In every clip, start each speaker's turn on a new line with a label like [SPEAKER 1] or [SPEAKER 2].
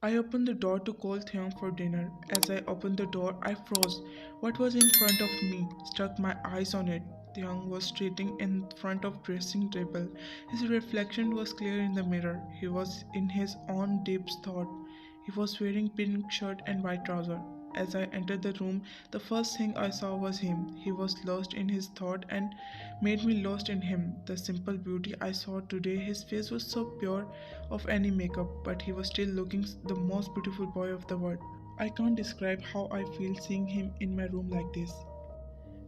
[SPEAKER 1] I opened the door to call Theon for dinner. As I opened the door, I froze. What was in front of me? Stuck my eyes on it. Theon was sitting in front of dressing table. His reflection was clear in the mirror. He was in his own deep thought. He was wearing pink shirt and white trouser. As I entered the room, the first thing I saw was him. He was lost in his thought and made me lost in him. The simple beauty I saw today, his face was so pure of any makeup, but he was still looking the most beautiful boy of the world. I can't describe how I feel seeing him in my room like this.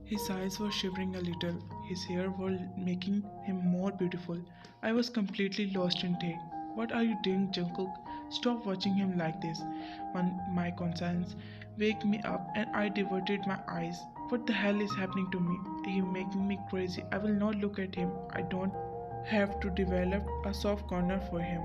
[SPEAKER 1] His eyes were shivering a little. His hair was making him more beautiful. I was completely lost in take. What are you doing, Jungkook? Stop watching him like this. My conscience waked me up and I diverted my eyes. What the hell is happening to me? He making me crazy. I will not look at him. I don't have to develop a soft corner for him.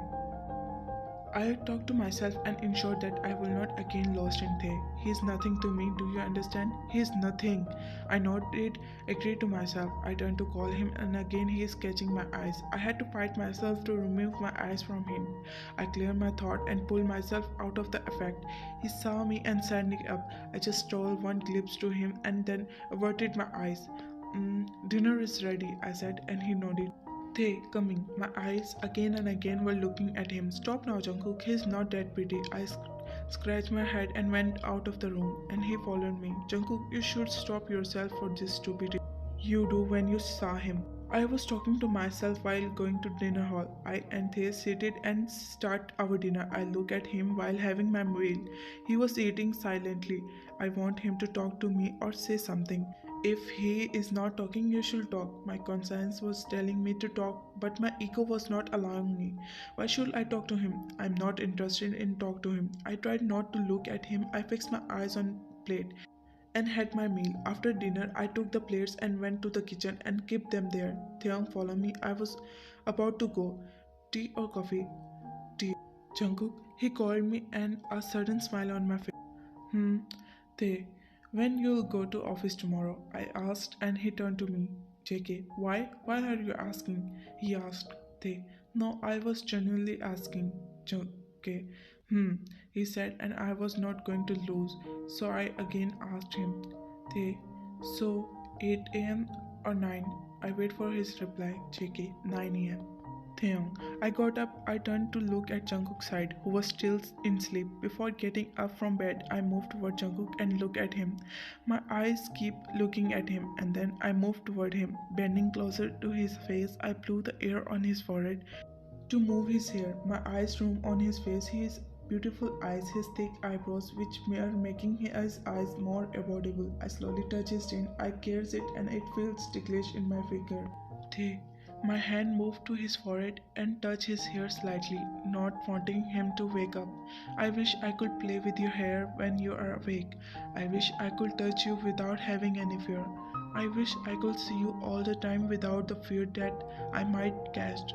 [SPEAKER 1] I talk to myself and ensure that I will not again lost in Thay. He is nothing to me, do you understand? He is nothing. I nodded, agreed to myself. I turned to call him and again he is catching my eyes. I had to fight myself to remove my eyes from him. I cleared my thought and pulled myself out of the effect. He saw me and standing up. I just stole one glimpse to him and then averted my eyes. Dinner is ready, I said, and he nodded. They coming. My eyes again and again were looking at him. Stop now, Jungkook. He's not that pretty. I scratched my head and went out of the room, and he followed me. Jungkook, you should stop yourself for this stupidity you do when you saw him. I was talking to myself while going to dinner hall. I and they seated and start our dinner. I look at him while having my meal. He was eating silently. I want him to talk to me or say something. If he is not talking, you should talk. My conscience was telling me to talk, but my ego was not allowing me. Why should I talk to him? I'm not interested in talk to him. I tried not to look at him. I fixed my eyes on plate and had my meal. After dinner, I took the plates and went to the kitchen and kept them there. Theon followed me. I was about to go. Tea or coffee? Tea. Jungkook, he called me and a sudden smile on my face. Hmm, They, when you'll go to office tomorrow? I asked and he turned to me. JK, why? Why are you asking? He asked. They, no, I was genuinely asking. JK, hmm, he said, and I was not going to lose. So I again asked him. They, so 8 a.m. or 9? I wait for his reply. JK, 9 a.m. Theon. I got up, I turned to look at Jungkook's side, who was still in sleep. Before getting up from bed, I moved toward Jungkook and looked at him. My eyes keep looking at him, and then I moved toward him. Bending closer to his face, I blew the air on his forehead to move his hair. My eyes roamed on his face, his beautiful eyes, his thick eyebrows, which were making his eyes more audible. I slowly touch his chin, I caress it, and it feels ticklish in my finger. They, my hand moved to his forehead and touched his hair slightly, not wanting him to wake up. I wish I could play with your hair when you are awake. I wish I could touch you without having any fear. I wish I could see you all the time without the fear that I might catch.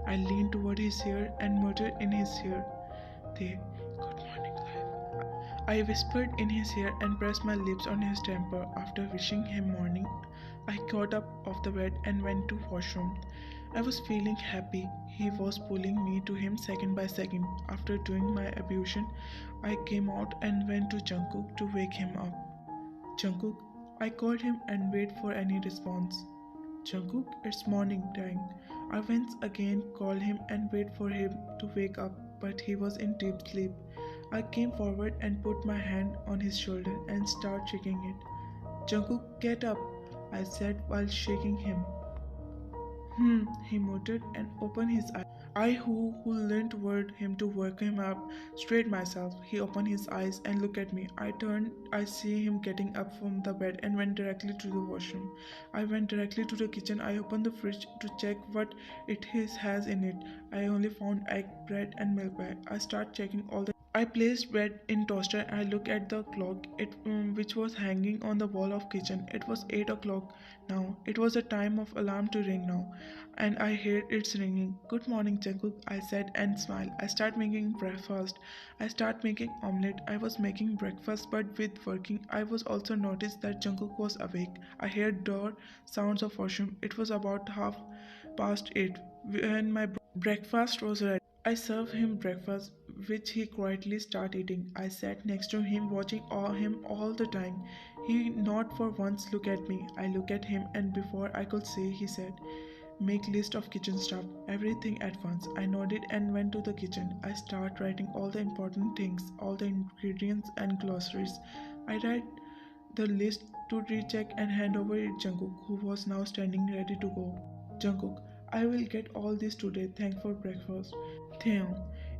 [SPEAKER 1] I leaned toward his ear and muttered in his ear, "They, good morning, life." I whispered in his ear and pressed my lips on his temper. After wishing him morning, I got up off the bed and went to washroom. I was feeling happy. He was pulling me to him second by second. After doing my ablution, I came out and went to Jungkook to wake him up. Jungkook, I called him and waited for any response. Jungkook, it's morning time. I once again called him and waited for him to wake up, but he was in deep sleep. I came forward and put my hand on his shoulder and started shaking it. Jungkook, get up, I said while shaking him. He muttered and opened his eyes. I, who leaned toward him to wake him up, straightened myself. He opened his eyes and looked at me. I turned, I see him getting up from the bed and went directly to the washroom. I went directly to the kitchen. I opened the fridge to check what has in it. I only found egg, bread, and milk bag. I start checking all the. I placed bread in toaster and I looked at the clock, which was hanging on the wall of kitchen. It was 8 o'clock now. It was a time of alarm to ring now, and I heard it's ringing. Good morning, Jungkook, I said and smiled. I start making breakfast. I start making omelette. I was making breakfast, but with working, I was also noticed that Jungkook was awake. I heard door sounds of washroom. It was about half past 8 when my breakfast was ready. I served him breakfast which he quietly started eating. I sat next to him, watching him all the time. He not for once looked at me. I looked at him, and before I could say, he said, "Make list of kitchen stuff, everything at once." I nodded and went to the kitchen. I started writing all the important things, all the ingredients and glossaries. I read the list to recheck and hand over it Jungkook, who was now standing ready to go. Jungkook, I will get all this today. Thank for breakfast. Theon,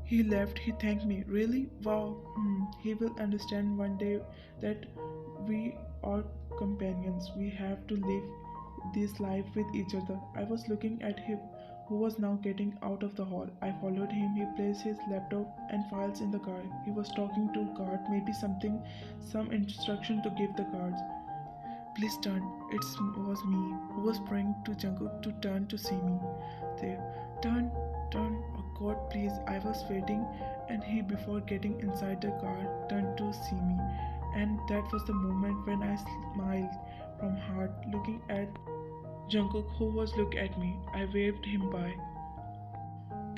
[SPEAKER 1] he left. He thanked me. Really? Wow. He will understand one day that we are companions. We have to live this life with each other. I was looking at him, who was now getting out of the hall. I followed him. He placed his laptop and files in the car. He was talking to guard, maybe something, some instruction to give the guards. Please turn. It was me who was praying to Jungkook to turn to see me. There, turn, turn. Oh God, please. I was waiting, and he, before getting inside the car, turned to see me. And that was the moment when I smiled from heart, looking at Jungkook, who was looking at me. I waved him by.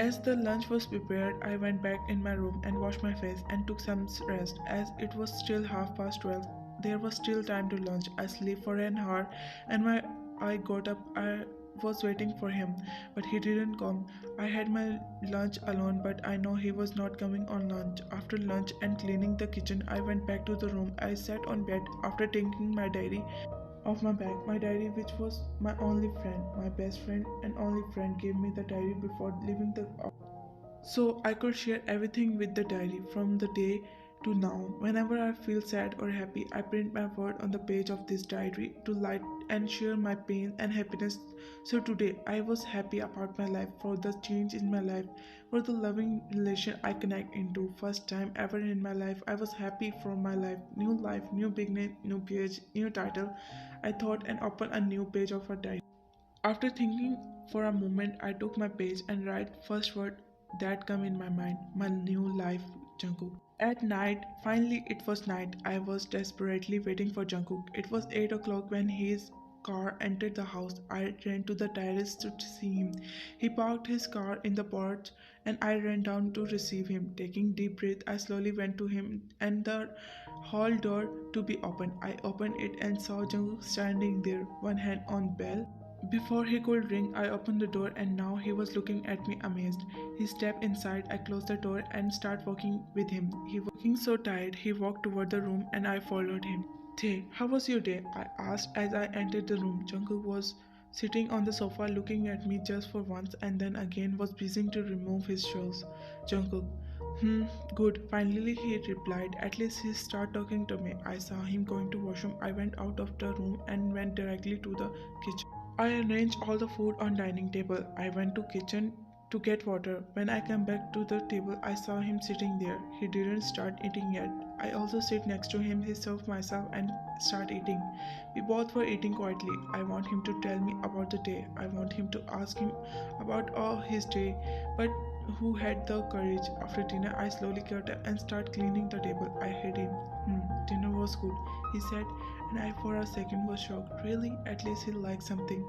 [SPEAKER 1] As the lunch was prepared, I went back in my room and washed my face and took some rest. As it was still 12:30, there was still time to lunch. I slept for an hour, and when I got up, I was waiting for him, but he didn't come. I had my lunch alone, but I know he was not coming on lunch. After lunch and cleaning the kitchen, I went back to the room. I sat on bed after taking my diary off my back. My diary, which was my only friend, my best friend and only friend, gave me the diary before leaving the so I could share everything with the diary from the day to now. Whenever I feel sad or happy, I print my word on the page of this diary to light and share my pain and happiness. So today I was happy about my life, for the change in my life, for the loving relation I connect into. First time ever in my life I was happy for my life, new beginning, new page, new title. I thought and opened a new page of a diary. After thinking for a moment, I took my page and write first word that come in my mind, my new life, Jungkook. At night, finally it was night, I was desperately waiting for Jungkook. It was 8 o'clock when his car entered the house. I ran to the terrace to see him. He parked his car in the porch and I ran down to receive him. Taking deep breath, I slowly went to him and the hall door to be opened. I opened it and saw Jungkook standing there, one hand on bell. Before he could ring, I opened the door and now he was looking at me amazed. He stepped inside, I closed the door and started walking with him. He was looking so tired, he walked toward the room and I followed him. Tae, how was your day? I asked as I entered the room. Jungkook was sitting on the sofa looking at me just for once and then again was busy to remove his shoes. Jungkook, good. Finally he replied. At least he started talking to me. I saw him going to washroom. I went out of the room and went directly to the kitchen. I arranged all the food on dining table. I went to kitchen to get water. When I came back to the table, I saw him sitting there. He didn't start eating yet. I also sit next to him. He served myself and start eating. We both were eating quietly. I want him to tell me about the day. I want him to ask him about all his day. But who had the courage? After dinner, I slowly got up and started cleaning the table. I hid him. Dinner was good, he said, and I for a second was shocked. Really? At least he liked something.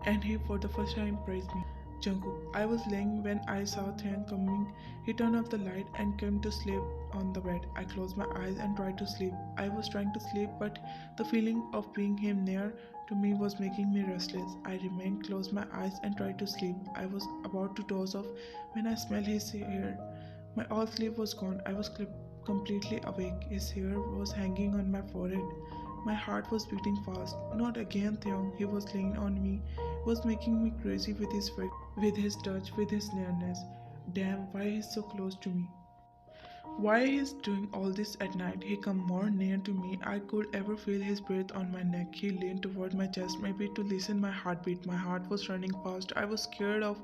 [SPEAKER 1] And he for the first time praised me. Jungkook. I was laying when I saw Thang coming. He turned off the light and came to sleep on the bed. I closed my eyes and tried to sleep. I was trying to sleep, but the feeling of being him near to me was making me restless. I remained, closed my eyes, and tried to sleep. I was about to doze off when I smelled his hair. My all sleep was gone. I was completely awake. His hair was hanging on my forehead. My heart was beating fast. Not again, Theon. He was laying on me. He was making me crazy with his with his touch, with his nearness. Damn, why he's so close to me? Why he's doing all this at night? He come more near to me. I could ever feel his breath on my neck. He leaned toward my chest, maybe to listen my heartbeat. My heart was running fast. I was scared of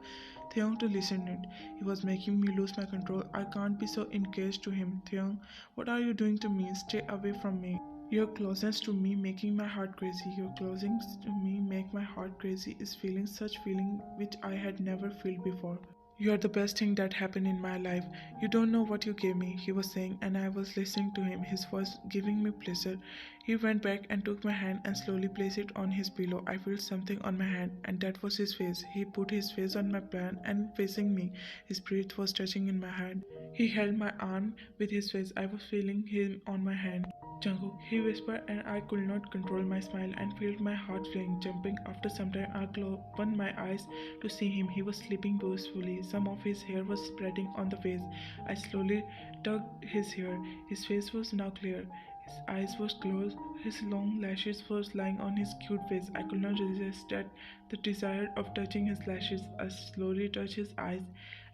[SPEAKER 1] Theon to listen it. He was making me lose my control. I can't be so engaged to him. Theon, what are you doing to me? Stay away from me. Your closeness to me making my heart crazy. Your closeness to me make my heart crazy is feeling such feeling which I had never felt before. You are the best thing that happened in my life. You don't know what you gave me, he was saying, and I was listening to him, his voice giving me pleasure. He went back and took my hand and slowly placed it on his pillow. I felt something on my hand, and that was his face. He put his face on my palm and facing me. His breath was touching in my hand. He held my arm with his face. I was feeling him on my hand. Jungkook, he whispered, and I could not control my smile and felt my heart flying, jumping. After some time, I opened my eyes to see him. He was sleeping peacefully. Some of his hair was spreading on the face. I slowly tugged his hair. His face was now clear. His eyes were closed. His long lashes were lying on his cute face. I could not resist that the desire of touching his lashes. I slowly touched his eyes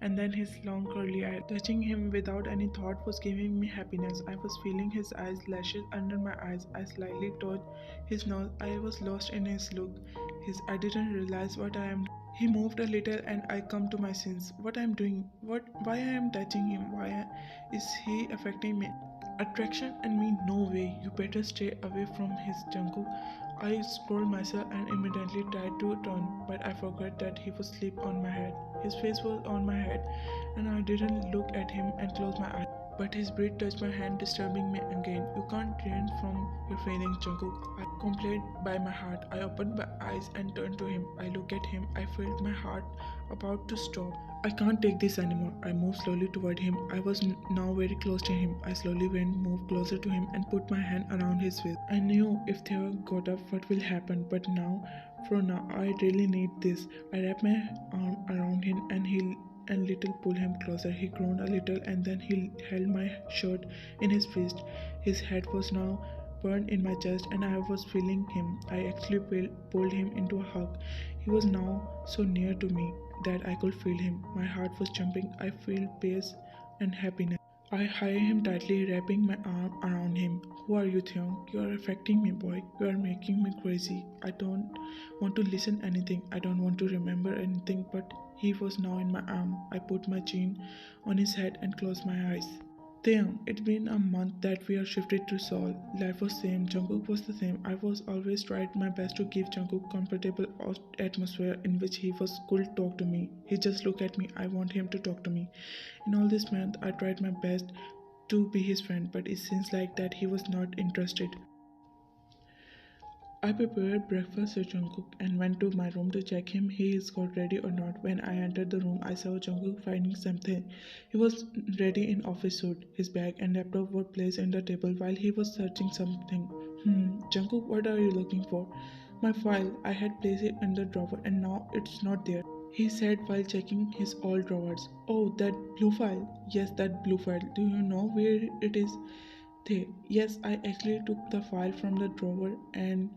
[SPEAKER 1] and then his long curly eyes. Touching him without any thought was giving me happiness. I was feeling his eyes, lashes under my eyes. I slightly touched his nose. I was lost in his look. His I didn't realize what I am. He moved a little and I come to my sense. What I am doing? What? Why I am touching him? Is he affecting me? Attraction and me? No way. You better stay away from his Jungkook. I scrolled myself and immediately tried to turn, but I forgot that he was asleep on my head. His face was on my head, and I didn't look at him and close my eyes. But his breath touched my hand, disturbing me again. You can't run from your feelings, Jungkook. I complained by my heart. I opened my eyes and turned to him. I looked at him. I felt my heart about to stop. I can't take this anymore. I moved slowly toward him. I was now very close to him. I slowly moved closer to him, and put my hand around his waist. I knew if Theo got up, what will happen, but for now, I really need this. I wrapped my arm around him, and little pull him closer. He groaned a little, and then he held my shirt in his fist. His head was now burned in my chest, and I was feeling him. I actually pulled him into a hug. He was now so near to me that I could feel him. My heart was jumping. I felt peace and happiness. I held him tightly, wrapping my arm around him. Who are you, Theon? You are affecting me, boy. You are making me crazy. I don't want to listen anything. I don't want to remember anything, but he was now in my arm. I put my chin on his head and closed my eyes. Damn, it's been a month that we are shifted to Seoul. Life was same, Jungkook was the same. I was always tried my best to give Jungkook comfortable atmosphere in which he was could talk to me. He just look at me. I want him to talk to me. In all this month, I tried my best to be his friend, but it seems like that he was not interested. I prepared breakfast for Jungkook and went to my room to check him he is got ready or not. When I entered the room, I saw Jungkook finding something. He was ready in office suit. His bag and laptop were placed on the table while he was searching something. Jungkook, what are you looking for? My file. I had placed it in the drawer and now it's not there. He said while checking his old drawers. Oh, that blue file. Yes, that blue file. Do you know where it is? There. Yes, I actually took the file from the drawer and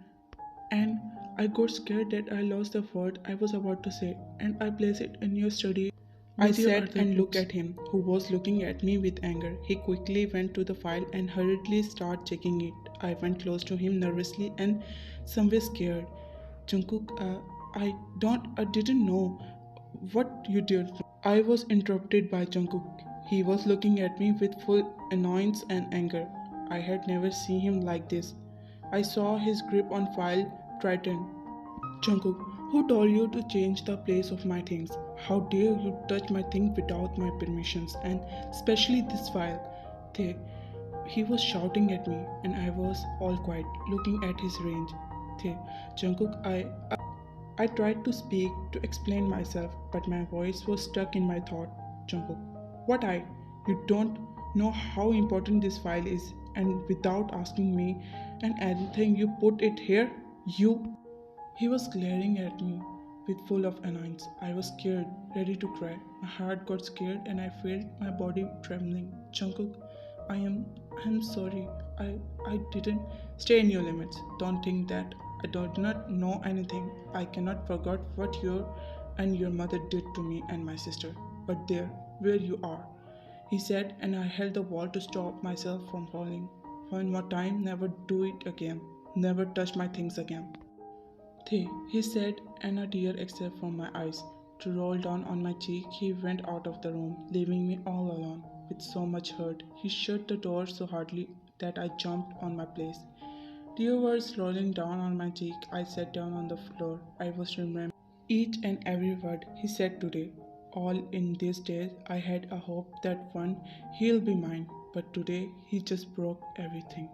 [SPEAKER 1] I got scared that I lost the word I was about to say, and I placed it in your study
[SPEAKER 2] I
[SPEAKER 1] with your
[SPEAKER 2] sat
[SPEAKER 1] other
[SPEAKER 2] and looked
[SPEAKER 1] books.
[SPEAKER 2] at him, who was looking at me with anger. He quickly went to the file and hurriedly started checking it. I went close to him nervously and somewhat scared. Jungkook, I didn't know what you did. I was interrupted by Jungkook. He was looking at me with full annoyance and anger. I had never seen him like this. I saw his grip on file tighten. Jungkook, who told you to change the place of my things? How dare you touch my thing without my permissions, and especially this file? They, he was shouting at me, and I was all quiet, looking at his range. They, Jungkook, I tried to speak to explain myself, but my voice was stuck in my thought. Jungkook, what I? You don't know how important this file is, and without asking me and anything, you put it here? You. He was glaring at me with full of annoyance. I was scared, ready to cry. My heart got scared and I felt my body trembling. Jungkook, I am sorry. I didn't stay in your limits. Don't think that I do not know anything. I cannot forget what you and your mother did to me and my sister. But there, where you are, he said, and I held the wall to stop myself from falling. One more time, never do it again. Never touch my things again. They, he said, and a tear escaped from my eyes. To roll down on my cheek, he went out of the room, leaving me all alone. With so much hurt, he shut the door so hardly that I jumped on my place. Tears were rolling down on my cheek. I sat down on the floor. I was remembering each and every word he said today. all in these days, I had a hope that one he'll be mine, but today he just broke everything.